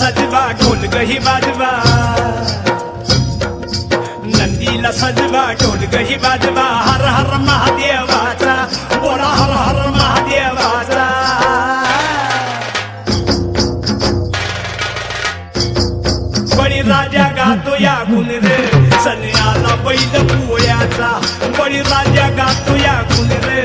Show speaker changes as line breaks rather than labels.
सजवा ढोल गही बाजवा नंदीला सजवा ढोल गही बाजवा हर हर महादेवाचा बोला हर हर महादेवाचा बळीराजा गातो या गुण रे सन्याला बैल पोळ्याचा बळीराजा गातो या गुण रे